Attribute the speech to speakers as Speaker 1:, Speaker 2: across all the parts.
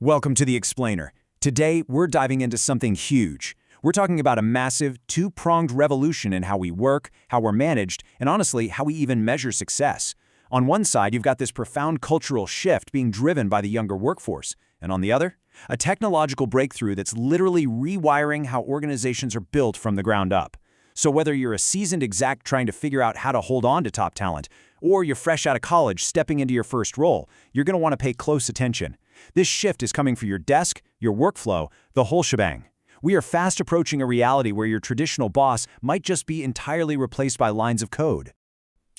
Speaker 1: Welcome to The Explainer. Today, we're diving into something huge. We're talking about a massive, two-pronged revolution in how we work, how we're managed, and honestly, how we even measure success. On one side, you've got this profound cultural shift being driven by the younger workforce, and on the other, a technological breakthrough that's literally rewiring how organizations are built from the ground up. So whether you're a seasoned exec trying to figure out how to hold on to top talent, or you're fresh out of college stepping into your first role, you're going to want to pay close attention. This shift is coming for your desk, your workflow, the whole shebang. We are fast approaching a reality where your traditional boss might just be entirely replaced by lines of code.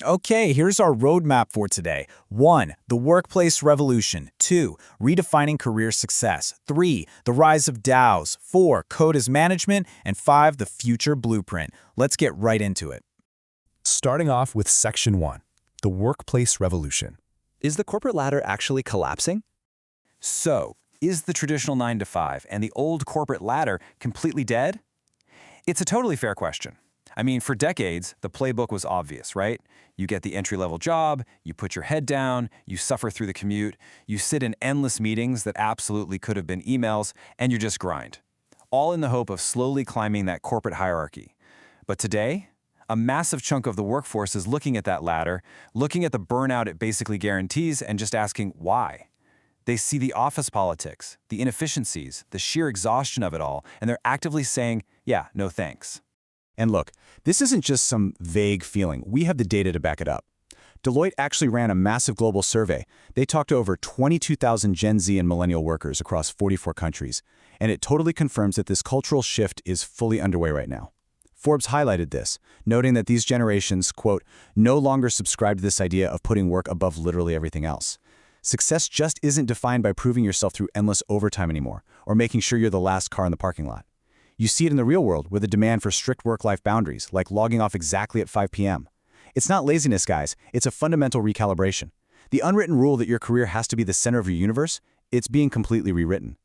Speaker 2: Okay, here's our roadmap for today. 1. The workplace revolution. 2. Redefining career success. 3. The rise of DAOs. 4. Code as management. And 5. The future blueprint. Let's get right into it.
Speaker 3: Starting off with Section 1, the workplace revolution.
Speaker 1: Is the corporate ladder actually collapsing? So, is the traditional 9 to 5 and the old corporate ladder completely dead? It's a totally fair question. I mean, for decades, the playbook was obvious, right? You get the entry-level job, you put your head down, you suffer through the commute, you sit in endless meetings that absolutely could have been emails, and you just grind. All in the hope of slowly climbing that corporate hierarchy. But today, a massive chunk of the workforce is looking at that ladder, looking at the burnout it basically guarantees, and just asking why. They see the office politics, the inefficiencies, the sheer exhaustion of it all, and they're actively saying, yeah, no thanks.
Speaker 3: And look, this isn't just some vague feeling. We have the data to back it up. Deloitte actually ran a massive global survey. They talked to over 22,000 Gen Z and millennial workers across 44 countries, and it totally confirms that this cultural shift is fully underway right now. Forbes highlighted this, noting that these generations, quote, no longer subscribe to this idea of putting work above literally everything else. Success just isn't defined by proving yourself through endless overtime anymore, or making sure you're the last car in the parking lot. You see it in the real world with a demand for strict work-life boundaries, like logging off exactly at 5 p.m. It's not laziness, guys. It's a fundamental recalibration. The unwritten rule that your career has to be the center of your universe, it's being completely rewritten.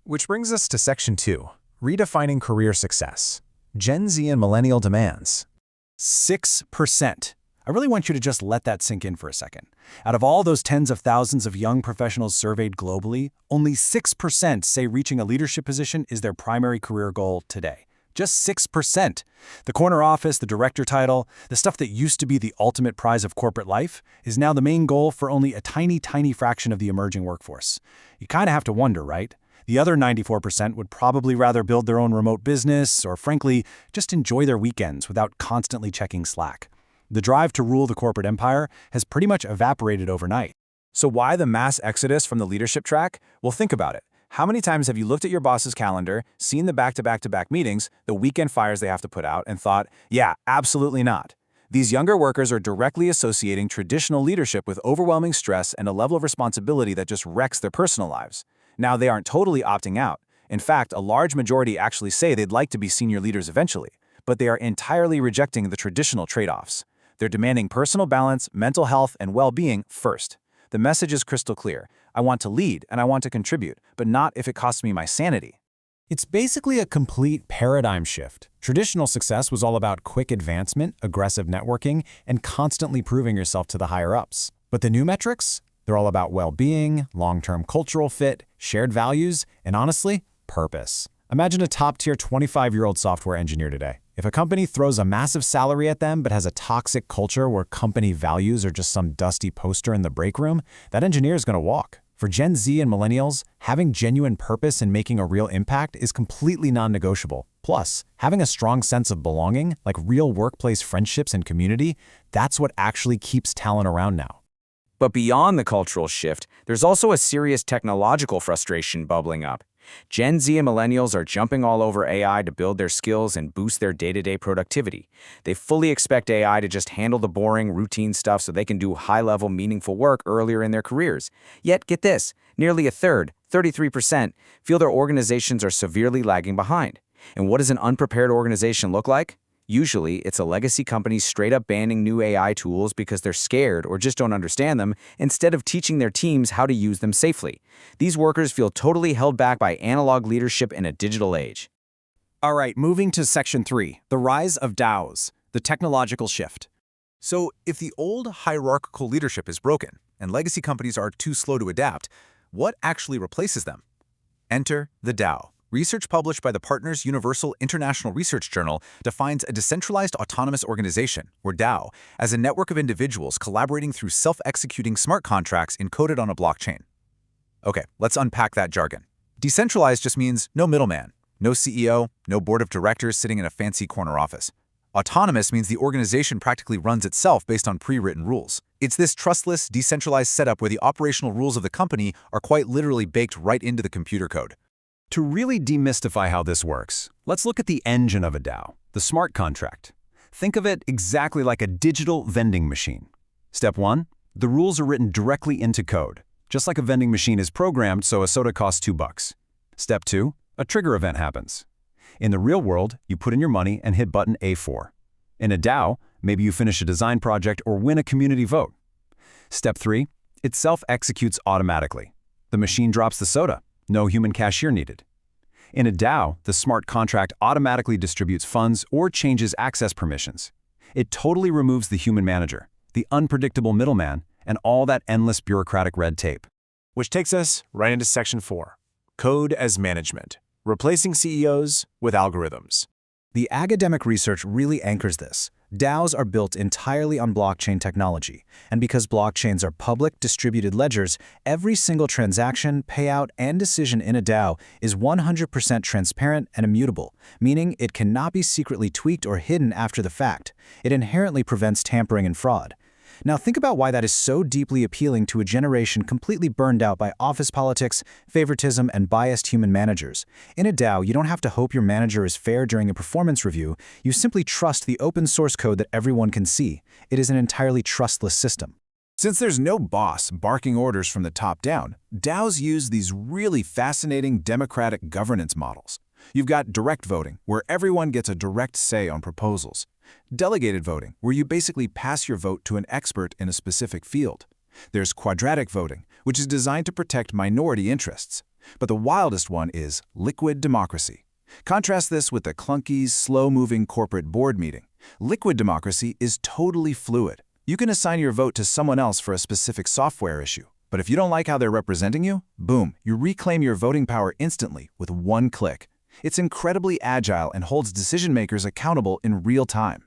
Speaker 4: Which brings us to Section 2, redefining career success. Gen Z and millennial demands.
Speaker 1: 6%. I really want you to just let that sink in for a second. Out of all those tens of thousands of young professionals surveyed globally, only 6% say reaching a leadership position is their primary career goal today. Just 6%. The corner office, the director title, the stuff that used to be the ultimate prize of corporate life, is now the main goal for only a tiny, tiny fraction of the emerging workforce. You kind of have to wonder, right? The other 94% would probably rather build their own remote business or, frankly, just enjoy their weekends without constantly checking Slack. The drive to rule the corporate empire has pretty much evaporated overnight. So why the mass exodus from the leadership track? Well, think about it. How many times have you looked at your boss's calendar, seen the back-to-back-to-back meetings, the weekend fires they have to put out, and thought, yeah, absolutely not. These younger workers are directly associating traditional leadership with overwhelming stress and a level of responsibility that just wrecks their personal lives. Now, they aren't totally opting out. In fact, a large majority actually say they'd like to be senior leaders eventually, but they are entirely rejecting the traditional trade-offs. They're demanding personal balance, mental health, and well-being first. The message is crystal clear. I want to lead and I want to contribute, but not if it costs me my sanity.
Speaker 2: It's basically a complete paradigm shift. Traditional success was all about quick advancement, aggressive networking, and constantly proving yourself to the higher-ups. But the new metrics? They're all about well-being, long-term cultural fit, shared values, and honestly, purpose. Imagine a top-tier 25-year-old software engineer today. If a company throws a massive salary at them but has a toxic culture where company values are just some dusty poster in the break room, that engineer is going to walk. For Gen Z and millennials, having genuine purpose and making a real impact is completely non-negotiable. Plus, having a strong sense of belonging, like real workplace friendships and community, that's what actually keeps talent around now.
Speaker 5: But beyond the cultural shift, there's also a serious technological frustration bubbling up. Gen Z and millennials are jumping all over AI to build their skills and boost their day-to-day productivity. They fully expect AI to just handle the boring, routine stuff so they can do high-level, meaningful work earlier in their careers. Yet, get this, nearly a third, 33%, feel their organizations are severely lagging behind. And what does an unprepared organization look like? Usually, it's a legacy company straight up banning new AI tools because they're scared or just don't understand them, instead of teaching their teams how to use them safely. These workers feel totally held back by analog leadership in a digital age.
Speaker 1: All right, moving to Section 3, the rise of DAOs, the technological shift.
Speaker 4: So, if the old hierarchical leadership is broken and legacy companies are too slow to adapt, what actually replaces them?
Speaker 3: Enter the DAO. Research published by the Partners Universal International Research Journal defines a decentralized autonomous organization, or DAO, as a network of individuals collaborating through self-executing smart contracts encoded on a blockchain. Okay, let's unpack that jargon. Decentralized just means no middleman, no CEO, no board of directors sitting in a fancy corner office. Autonomous means the organization practically runs itself based on pre-written rules. It's this trustless, decentralized setup where the operational rules of the company are quite literally baked right into the computer code.
Speaker 2: To really demystify how this works, let's look at the engine of a DAO, the smart contract. Think of it exactly like a digital vending machine. Step 1, the rules are written directly into code, just like a vending machine is programmed so a soda costs $2. Step 2, a trigger event happens. In the real world, you put in your money and hit button A4. In a DAO, maybe you finish a design project or win a community vote. Step 3, it self-executes automatically. The machine drops the soda. No human cashier needed. In a DAO, the smart contract automatically distributes funds or changes access permissions. It totally removes the human manager, the unpredictable middleman, and all that endless bureaucratic red tape.
Speaker 4: Which takes us right into Section 4, Code as Management, replacing CEOs with algorithms.
Speaker 1: The academic research really anchors this. DAOs are built entirely on blockchain technology, and because blockchains are public, distributed ledgers, every single transaction, payout, and decision in a DAO is 100% transparent and immutable, meaning it cannot be secretly tweaked or hidden after the fact. It inherently prevents tampering and fraud. Now think about why that is so deeply appealing to a generation completely burned out by office politics, favoritism, and biased human managers. In a DAO, you don't have to hope your manager is fair during a performance review. You simply trust the open source code that everyone can see. It is an entirely trustless system.
Speaker 3: Since there's no boss barking orders from the top down, DAOs use these really fascinating democratic governance models. You've got direct voting, where everyone gets a direct say on proposals. Delegated voting, where you basically pass your vote to an expert in a specific field. There's quadratic voting, which is designed to protect minority interests. But the wildest one is liquid democracy. Contrast this with the clunky, slow-moving corporate board meeting. Liquid democracy is totally fluid. You can assign your vote to someone else for a specific software issue. But if you don't like how they're representing you, boom, you reclaim your voting power instantly with one click. It's incredibly agile and holds decision-makers accountable in real time.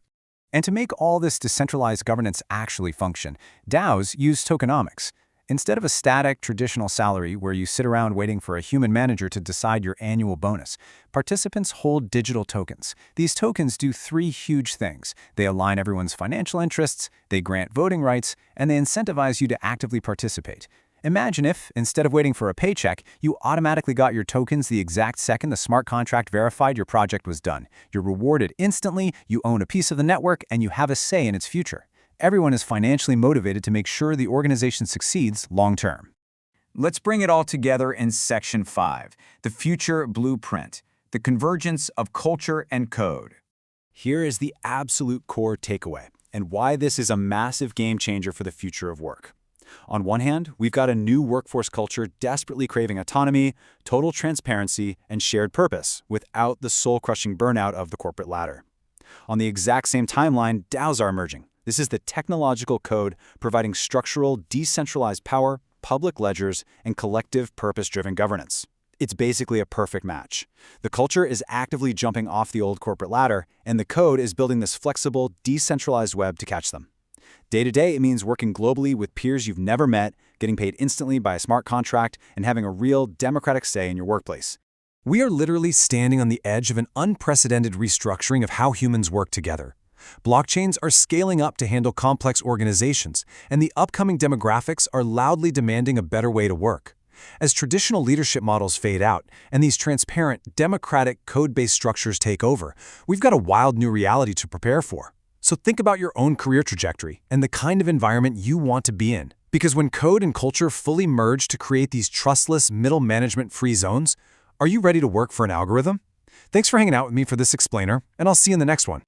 Speaker 2: And to make all this decentralized governance actually function, DAOs use tokenomics. Instead of a static, traditional salary where you sit around waiting for a human manager to decide your annual bonus, participants hold digital tokens. These tokens do three huge things. They align everyone's financial interests, they grant voting rights, and they incentivize you to actively participate. Imagine if, instead of waiting for a paycheck, you automatically got your tokens the exact second the smart contract verified your project was done. You're rewarded instantly, you own a piece of the network, and you have a say in its future. Everyone is financially motivated to make sure the organization succeeds long-term.
Speaker 5: Let's bring it all together in Section 5, the future blueprint, the convergence of culture and code.
Speaker 2: Here is the absolute core takeaway, and why this is a massive game changer for the future of work. On one hand, we've got a new workforce culture desperately craving autonomy, total transparency, and shared purpose without the soul-crushing burnout of the corporate ladder. On the exact same timeline, DAOs are emerging. This is the technological code providing structural, decentralized power, public ledgers, and collective purpose-driven governance. It's basically a perfect match. The culture is actively jumping off the old corporate ladder, and the code is building this flexible, decentralized web to catch them. Day to day, it means working globally with peers you've never met, getting paid instantly by a smart contract, and having a real democratic say in your workplace.
Speaker 1: We are literally standing on the edge of an unprecedented restructuring of how humans work together. Blockchains are scaling up to handle complex organizations, and the upcoming demographics are loudly demanding a better way to work. As traditional leadership models fade out and these transparent, democratic, code-based structures take over, we've got a wild new reality to prepare for. So think about your own career trajectory and the kind of environment you want to be in. Because when code and culture fully merge to create these trustless, middle management-free zones, are you ready to work for an algorithm? Thanks for hanging out with me for this explainer, and I'll see you in the next one.